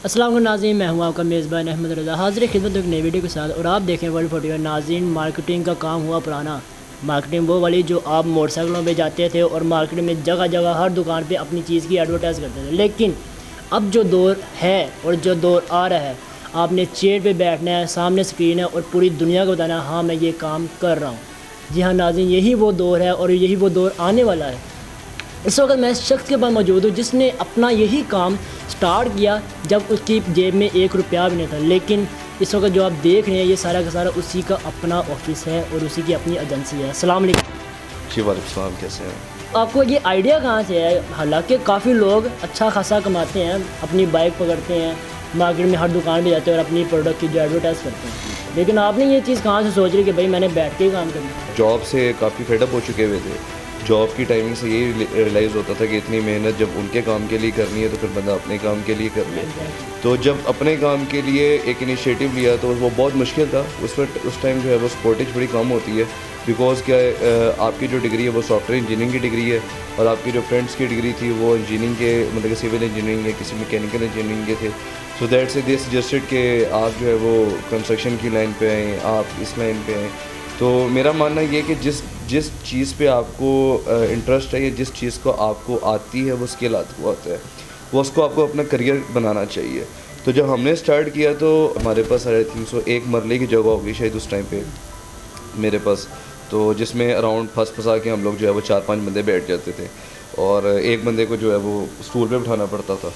अस्सलाम वालेकुम नाज़रीन, मैं हूं आपका मेज़बान अहमद रज़ा, हाज़िर खिदमत एक नई वीडियो के साथ। और आप देखें वर्ल्ड 41। नाज़रीन, मार्केटिंग का काम हुआ पुराना। मार्केटिंग वो वाली जो आप मोटरसाइकिलों पे जाते थे और मार्केट में जगह जगह हर दुकान पे अपनी चीज़ की एडवर्टाइज़ करते थे। लेकिन अब जो दौर है और जो दौर आ रहा है, आपने चेयर पे बैठना है, सामने स्क्रीन है और पूरी दुनिया को बताना है हाँ मैं ये काम कर रहा हूँ। जी हाँ नाज़रीन, यही वो दौर है और यही वो दौर आने वाला है। इस वक्त मैं इस शख्स के पास मौजूद हूँ जिसने अपना यही काम स्टार्ट किया जब उसकी जेब में 1 रुपया भी नहीं था। लेकिन इस वक्त जो आप देख रहे हैं ये सारा का सारा उसी का अपना ऑफिस है और उसी की अपनी एजेंसी है। अस्सलाम वालेकुम। जी वालेकुम सलाम, कैसे हैं? आपको ये आइडिया कहाँ से है? हालांकि काफ़ी लोग अच्छा खासा कमाते हैं, अपनी बाइक पकड़ते हैं, मार्केट में हर दुकान पे जाते हैं और अपनी प्रोडक्ट की जो एडवर्टाइज़ करते हैं, लेकिन आपने ये चीज़ कहाँ से सोच रही कि भाई मैंने बैठ के ही काम करना है? जॉब से काफ़ी फेडअप हो चुके हुए थे। जॉब की टाइमिंग से यही रियलाइज़ होता था कि इतनी मेहनत जब उनके काम के लिए करनी है तो फिर बंदा अपने काम के लिए कर ले। तो जब अपने काम के लिए एक इनिशिएटिव लिया तो वो बहुत मुश्किल था। उस टाइम जो है वो सपोर्टेज बड़ी कम होती है, बिकॉज़ क्या है, आपकी जो डिग्री है वो सॉफ्टवेयर इंजीनियरिंग की डिग्री है और आपकी जो फ्रेंड्स की डिग्री थी वो इंजीनियरिंग के मतलब कि सिविल इंजीनियरिंग या किसी मैकेनिकल इंजीनियरिंग के थे। सो दैट्स दे सजेस्टेड कि आप जो है वो कंस्ट्रक्शन की लाइन पे आएँ, आप इस लाइन पे आएँ। तो मेरा मानना ये है कि जिस चीज़ पे आपको इंटरेस्ट है या जिस चीज़ को आपको आती है वो स्किल आपको आता है, वो उसको आपको अपना करियर बनाना चाहिए। तो जब हमने स्टार्ट किया तो हमारे पास आई थिंक सो 1 मरले की जगह होगी शायद उस टाइम पे मेरे पास, तो जिसमें अराउंड फंसा के हम लोग जो है वो 4-5 बंदे बैठ जाते थे और एक बंदे को जो है वो स्टूल पे बिठाना पड़ता था।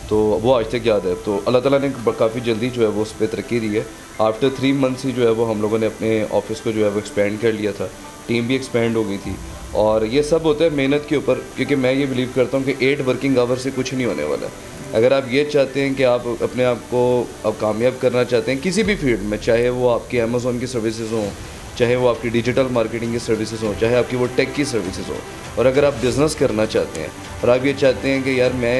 तो वो आज तक याद है। तो अल्लाह ताला ने काफ़ी जल्दी जो है वो उस पर तरक्की दी है। आफ्टर 3 मंथ्स ही जो है वो हम लोगों ने अपने ऑफिस को जो है वो एक्सपेंड कर लिया था, टीम भी एक्सपेंड हो गई थी। और ये सब होता है मेहनत के ऊपर, क्योंकि मैं ये बिलीव करता हूँ कि 8 वर्किंग आवर से कुछ नहीं होने वाला। अगर आप ये चाहते हैं कि आप अपने आप को अब कामयाब करना चाहते हैं किसी भी फील्ड में, चाहे वो आपकी अमेज़ॉन की सर्विसेज हों, चाहे वो आपकी डिजिटल मार्केटिंग की सर्विसेज हों, चाहे आपकी वो टेक की सर्विसेज हों, और अगर आप बिज़नेस करना चाहते हैं और आप ये चाहते हैं कि यार मैं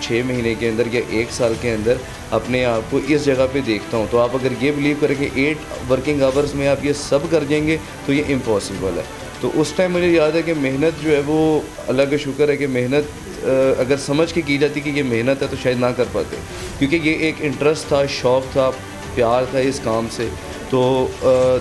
6 महीने के अंदर या 1 साल के अंदर अपने आप को इस जगह पे देखता हूँ, तो आप अगर ये बिलीव करें कि 8 वर्किंग आवर्स में आप ये सब कर देंगे तो ये इम्पॉसिबल है। तो उस टाइम मुझे याद है कि मेहनत जो है वो, अल्लाह का शुक्र है कि मेहनत अगर समझ के की जाती कि ये मेहनत है तो शायद ना कर पाते, क्योंकि ये एक इंटरेस्ट था, शौक़ था, प्यार था इस काम से। तो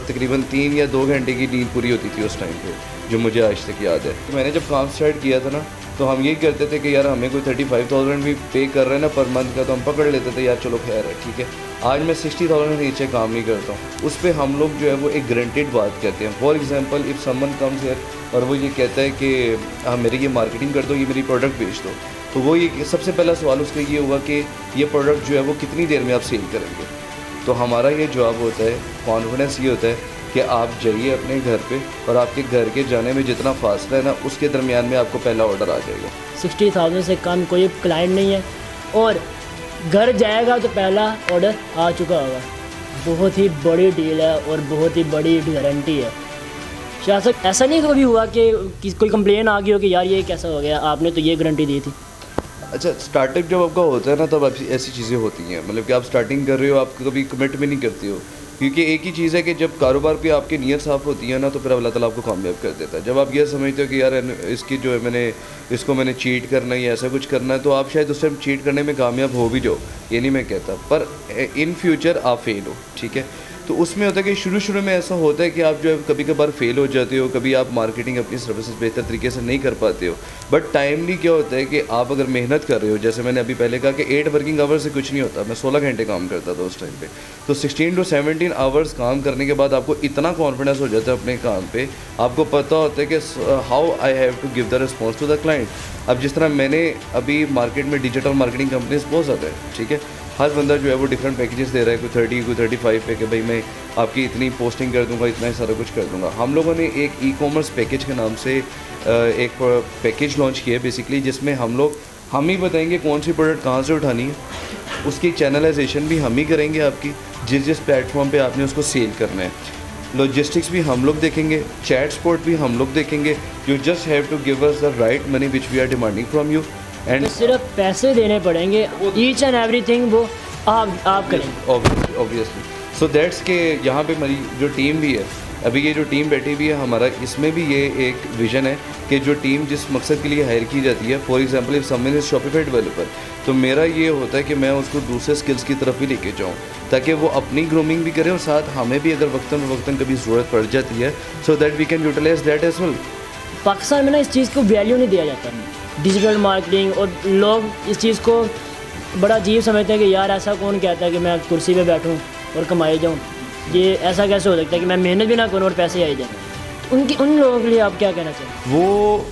तकरीबन 3 या 2 घंटे की नींद पूरी होती थी उस टाइम पे, जो मुझे आज तक याद है। तो मैंने जब काम स्टार्ट किया था ना, तो हम यही करते थे कि यार हमें कोई 35,000 भी पे कर रहे हैं ना पर मंथ का, तो हम पकड़ लेते थे यार चलो खैर है ठीक है। आज मैं 60,000 से नीचे काम नहीं करता हूँ। उस पर हम लोग जो है वो एक गारंटेड बात कहते हैं। For example if someone comes here और वो ये कहता है कि हाँ मेरी ये मार्केटिंग कर दो, ये मेरी प्रोडक्ट बेच दो, तो वो ये सबसे पहला सवाल उसका ये होगा कि ये प्रोडक्ट जो है वो कितनी देर में आप सेल करेंगे। तो हमारा ये जवाब होता है, कॉन्फिडेंस ये होता है कि आप जाइए अपने घर पे और आपके घर के जाने में जितना फासला है ना उसके दरमियान में आपको पहला ऑर्डर आ जाएगा। 60,000 से कम कोई क्लाइंट नहीं है और घर जाएगा तो पहला ऑर्डर आ चुका होगा। बहुत ही बड़ी डील है और बहुत ही बड़ी गारंटी है। शायद ऐसा नहीं कभी हुआ कि कोई कंप्लेन आ गई हो कि यार ये कैसा हो गया, आपने तो ये गारंटी दी थी? अच्छा, स्टार्टअप जब आपका होता है ना तब ऐसी चीज़ें होती हैं, मतलब कि आप स्टार्टिंग कर रहे हो, आप कभी कमिट भी नहीं करते हो, क्योंकि एक ही चीज़ है कि जब कारोबार पे आपकी नीयत साफ़ होती है ना तो फिर अल्लाह ताला आपको कामयाब कर देता है। जब आप ये समझते हो कि यार इसकी जो है इसको मैंने चीट करना है या ऐसा कुछ करना है, तो आप शायद उस टाइम चीट करने में कामयाब हो भी जाओ, ये नहीं मैं कहता, पर इन फ्यूचर आप फेल हो, ठीक है। तो उसमें होता है कि शुरू में ऐसा होता है कि आप जो है कभी कभार फेल हो जाते हो, कभी आप मार्केटिंग अपनी सर्विसेज बेहतर तरीके से नहीं कर पाते हो। बट टाइमली क्या होता है कि आप अगर मेहनत कर रहे हो, जैसे मैंने अभी पहले कहा कि 8 वर्किंग आवर्स से कुछ नहीं होता, मैं 16 घंटे काम करता था उस टाइम पे। तो 16 to 17 आवर्स काम करने के बाद आपको इतना कॉन्फिडेंस हो जाता है अपने काम पे, आपको पता होता है कि how I have to give the response to the client. अब जिस तरह मैंने अभी मार्केट में डिजिटल मार्केटिंग कंपनीज बहुत ज़्यादा है, ठीक है, हर बंदा जो है वो डिफरेंट पैकेजेस दे रहा है, कोई 30 कोई 35 पे कि भाई मैं आपकी इतनी पोस्टिंग कर दूंगा, इतना ही सारा कुछ कर दूंगा। हम लोगों ने एक ई-कॉमर्स पैकेज के नाम से एक पैकेज लॉन्च किया है बेसिकली, जिसमें हम ही बताएंगे कौन सी प्रोडक्ट कहाँ से उठानी है, उसकी चैनलाइजेशन भी हम ही करेंगे आपकी, जिस प्लेटफॉर्म पे आपने उसको सेल करना है, लॉजिस्टिक्स भी हम लोग देखेंगे, चैट सपोर्ट भी हम लोग देखेंगे। You just have to give us the right money which we are demanding from you, and तो सिर्फ पैसे देने पड़ेंगे, ईच एंड एवरीथिंग वो आप करेंगे। ऑब्वियसली। सो दैट्स के यहाँ पे हमारी जो टीम भी है, अभी ये जो टीम बैठी हुई है हमारा, इसमें भी ये एक विज़न है कि जो टीम जिस मकसद के लिए हायर की जाती है, for example if someone is Shopify developer, तो मेरा ये होता है कि मैं उसको दूसरे स्किल्स की तरफ भी लेके जाऊँ, ताकि वो अपनी ग्रूमिंग भी करें और साथ हमें भी अगर वक्तन कभी ज़रूरत पड़ जाती है, so that we can utilize that as well. Pakistan में ना इस चीज़ को वैल्यू नहीं दिया जाता, डिजिटल मार्केटिंग, और लोग इस चीज़ को बड़ा अजीब समझते हैं कि यार ऐसा कौन कहता है कि मैं कुर्सी पे बैठूं और कमाई जाऊं, ये ऐसा कैसे हो सकता है कि मैं मेहनत भी ना करूं और पैसे आ जाएं। उन लोगों के लिए आप क्या कहना चाहिए? वो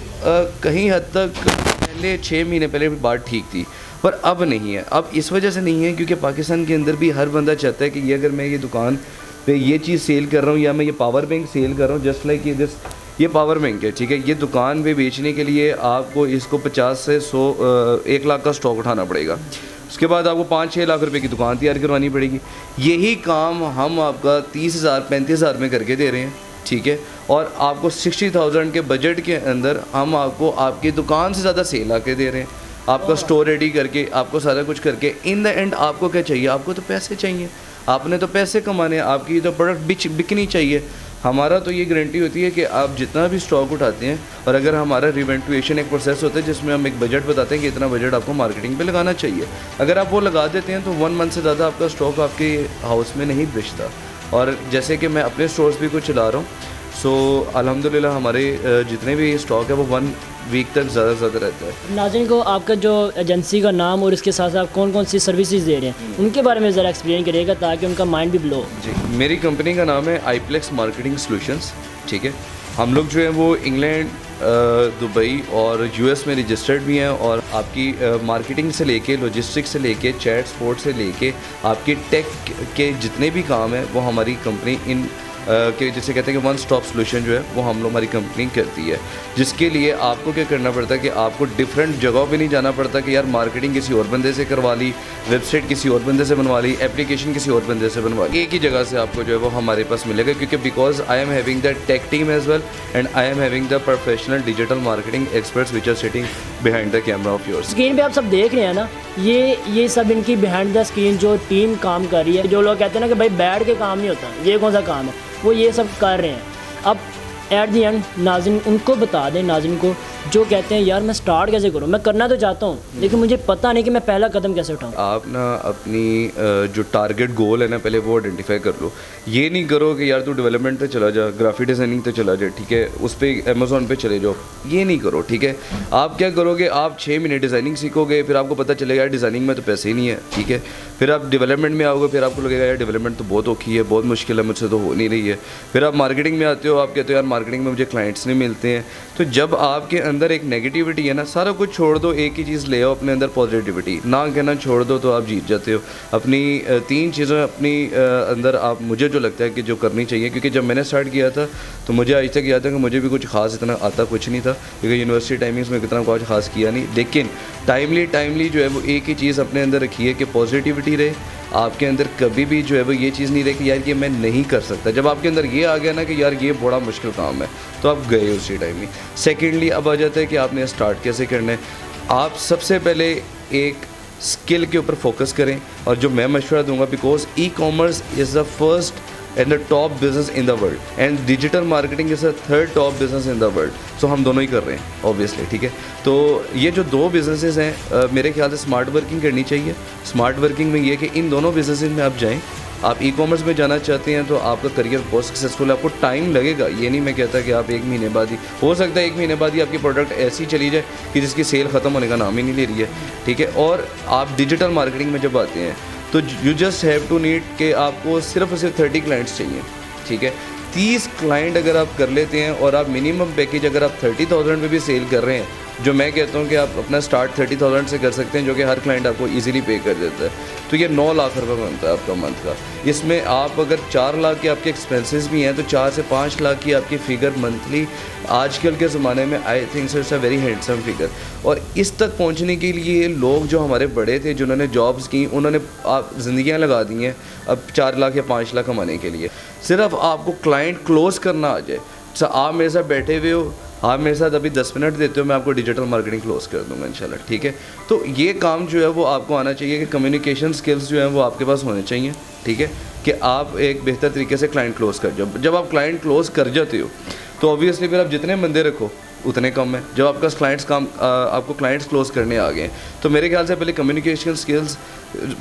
कहीं हद तक पहले 6 महीने पहले भी बात ठीक थी, पर अब नहीं है। अब इस वजह से नहीं है क्योंकि पाकिस्तान के अंदर भी हर बंदा चाहता है कि ये अगर मैं ये दुकान पे ये चीज़ सेल कर रहा हूँ या मैं ये पावर बैंक सेल कर रहा हूँ, जस्ट लाइक ये पावर बैंक है, ठीक है, ये दुकान पे बेचने के लिए आपको इसको 50 से 1 लाख का स्टॉक उठाना पड़ेगा। उसके बाद आपको 5-6 लाख रुपए की दुकान तैयार करवानी पड़ेगी। यही काम हम आपका 30,000-35,000 में करके दे रहे हैं, ठीक है, और आपको 60,000 के बजट के अंदर हम आपको आपकी दुकान से ज़्यादा सेल आके दे रहे हैं, आपका स्टोर रेडी करके, आपको सारा कुछ करके। इन द एंड आपको क्या चाहिए? आपको तो पैसे चाहिए, आपने तो पैसे कमाने, आपकी तो प्रोडक्ट बिकनी चाहिए। हमारा तो ये गारंटी होती है कि आप जितना भी स्टॉक उठाते हैं, और अगर हमारा रिवेंटुएशन एक प्रोसेस होता है जिसमें हम एक बजट बताते हैं कि इतना बजट आपको मार्केटिंग पे लगाना चाहिए, अगर आप वो लगा देते हैं तो 1 मंथ से ज़्यादा आपका स्टॉक आपके हाउस में नहीं बेचता। और जैसे कि मैं अपने स्टोर्स भी कुछ चला रहा हूँ, सो अल्हम्दुलिल्लाह हमारे जितने भी स्टॉक है वो 1 वीक तक ज़्यादा से ज़्यादा रहता है। नाज़रीन को आपका जो एजेंसी का नाम और इसके साथ साथ कौन कौन सी सर्विसेज दे रहे हैं उनके बारे में ज़रा एक्सप्लेन करिएगा ताकि उनका माइंड भी ब्लो हो। जी, मेरी कंपनी का नाम है आईप्लेक्स मार्केटिंग सॉल्यूशंस, ठीक है। हम लोग जो है वो इंग्लैंड, दुबई और यूएस में रजिस्टर्ड भी हैं, और आपकी मार्केटिंग से लेके, लॉजिस्टिक्स से लेके, चैट सपोर्ट से लेके आपकी टेक के जितने भी काम है वो हमारी कंपनी इन कि जिसे कहते हैं कि 1 स्टॉप सोल्यूशन जो है वो हम लोग हमारी कंपनी करती है। जिसके लिए आपको क्या करना पड़ता है कि आपको डिफरेंट जगहों पे नहीं जाना पड़ता कि यार मार्केटिंग किसी और बंदे से करवा ली, वेबसाइट किसी और बंदे से बनवा ली, एप्लीकेशन किसी और बंदे से बनवा ली। एक ही जगह से आपको जो है वो हमारे पास मिलेगा, क्योंकि because I am having the tech team as well and I am having the professional digital marketing experts which are sitting behind the camera of yours. Screen पे आप सब देख रहे हैं ना, ये सब इनकी बिहाइंड द स्क्रीन जो टीम काम कर रही है। जो लोग कहते हैं ना कि भाई बैठ के काम नहीं होता, ये कौन सा काम है, वो ये सब कर रहे हैं। अब एट दी एंड नाज़रीन उनको बता दें, नाज़रीन को जो कहते हैं यार मैं स्टार्ट कैसे करूं, मैं करना तो चाहता हूं लेकिन मुझे पता नहीं कि मैं पहला कदम कैसे उठाऊं। आप ना अपनी जो टारगेट गोल है ना पहले वो आइडेंटिफाई कर लो। ये नहीं करो कि यार तू डेवलपमेंट पे चला जा, ग्राफिक डिज़ाइनिंग पे चला जा, ठीक है, उस पर अमेज़ोन पे चले जाओ, ये नहीं करो, ठीक है। आप क्या करोगे, आप 6 महीने डिज़ाइनिंग सीखोगे, फिर आपको पता चलेगा यार डिज़ाइनिंग में तो पैसे ही नहीं है, ठीक है। फिर आप डेवलपमेंट में आओगे, फिर आपको लगेगा यार डेवलपमेंट तो बहुत औखी है, बहुत मुश्किल है, मुझसे तो हो नहीं रही है। फिर आप मार्केटिंग में आते हो, आप कहते हो यार मार्केटिंग में मुझे क्लाइंट्स नहीं मिलते हैं। तो जब आपके अंदर एक नेगेटिविटी है ना, सारा कुछ छोड़ दो, एक ही चीज़ ले आओ अपने अंदर, पॉजिटिविटी। ना कहना छोड़ दो तो आप जीत जाते हो। अपनी 3 चीज़ें अपनी अंदर आप, मुझे जो लगता है कि जो करनी चाहिए, क्योंकि जब मैंने स्टार्ट किया था तो मुझे आज तक याद है कि मुझे भी कुछ खास इतना आता कुछ नहीं था, क्योंकि यूनिवर्सिटी टाइमिंग्स में इतना कुछ खास किया नहीं। लेकिन टाइमली जो है वो एक ही चीज़ अपने अंदर रखिए कि पॉजिटिविटी रहे आपके अंदर। कभी भी जो है वो ये चीज़ नहीं रहे कि यार ये मैं नहीं कर सकता। जब आपके अंदर ये आ गया ना कि यार ये बड़ा मुश्किल काम है, तो आप गए उसी टाइम में। सेकेंडली अब आ जाता है कि आपने स्टार्ट कैसे करना है। आप सबसे पहले एक स्किल के ऊपर फोकस करें, और जो मैं मशवरा दूंगा, because e commerce is the first and the top business in the world and digital marketing is the 3rd top business in the world. So हम दोनों ही कर रहे हैं ऑब्वियसली, ठीक है। तो ये जो 2 बिजनेसेस हैं, मेरे ख्याल से स्मार्ट वर्किंग करनी चाहिए। स्मार्ट वर्किंग में ये कि इन दोनों बिजनेसेस में आप जाएं। आप ई कॉमर्स में जाना चाहते हैं तो आपका करियर बहुत सक्सेसफुल है। आपको टाइम लगेगा, ये नहीं मैं कहता कि आप 1 महीने बाद ही, हो सकता है 1 महीने बाद ही आपकी प्रोडक्ट ऐसी चली जाए कि जिसकी सेल ख़त्म होने का नाम ही नहीं ले रही है, ठीक है। और आप डिजिटल मार्केटिंग में जब आते हैं तो you just have to need कि आपको सिर्फ और सिर्फ 30 क्लाइंट्स चाहिए, ठीक है। 30 क्लाइंट अगर आप कर लेते हैं और आप मिनिमम पैकेज अगर आप 30,000 पे भी सेल कर रहे हैं, जो मैं कहता हूँ कि आप अपना स्टार्ट 30,000 से कर सकते हैं, जो कि हर क्लाइंट आपको इजीली पे कर देता है, तो ये 9 लाख रुपए बनता है आपका मंथ का। इसमें आप अगर 4 लाख के आपके एक्सपेंसेस भी हैं तो 4 से 5 लाख की आपकी फ़िगर मंथली आजकल के ज़माने में I think so it's a very handsome figure. और इस तक पहुंचने के लिए लोग जो हमारे बड़े थे, जिन्होंने जॉब्स की, उन्होंने आप ज़िंदगियाँ लगा दी हैं अब 4 लाख या 5 लाख कमाने के लिए। सिर्फ आपको क्लाइंट क्लोज करना आ जाए। आप मेरे साथ बैठे हुए हो, आप मेरे साथ अभी 10 मिनट देते हो, मैं आपको डिजिटल मार्केटिंग क्लोज कर दूंगा इंशाल्लाह, ठीक है। तो ये काम जो है वो आपको आना चाहिए कि कम्युनिकेशन स्किल्स जो हैं वो आपके पास होने चाहिए, ठीक है, कि आप एक बेहतर तरीके से क्लाइंट क्लोज कर जाओ। जब आप क्लाइंट क्लोज कर जाते हो तो ऑब्वियसली फिर आप जितने बंदे रखो उतने कम है। जब आपका क्लाइंट्स आपको क्लाइंट्स क्लोज करने आ गए तो मेरे ख्याल से पहले कम्युनिकेशन स्किल्स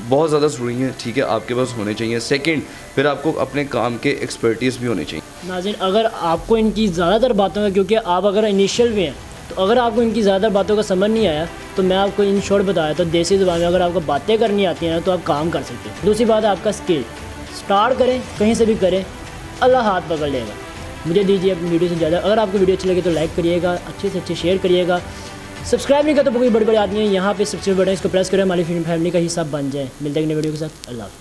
बहुत ज़्यादा ज़रूरी हैं, ठीक है, आपके पास होने चाहिए। सेकंड, फिर आपको अपने काम के एक्सपर्टीज़ भी होने चाहिए। नाज़रीन, अगर आपको इनकी ज़्यादातर बातों का, क्योंकि आप अगर इनिशियल में हैं, तो अगर आपको इनकी ज़्यादातर बातों का समझ नहीं आया तो मैं आपको इन शॉर्ट बताया, तो देसी ज़ुबान में अगर आपको बातें करनी आती हैं ना तो आप काम कर सकते हैं। दूसरी बात है आपका स्किल, स्टार्ट करें, कहीं से भी करें, अल्लाह हाथ पकड़ लेगा। मुझे दीजिए अपनी वीडियो से ज़्यादा। अगर आपको वीडियो अच्छी लगे तो लाइक करिएगा, अच्छे से अच्छे शेयर करिएगा, सब्सक्राइब नहीं करते तो कोई बड़ी बड़ी आदमी है यहाँ पे सब्सक्राइब बटन, इसको प्रेस करें, हमारी फैमिली का हिस्सा बन जाए। मिलते हैं नई वीडियो के साथ। अल्लाह हाफ़िज़।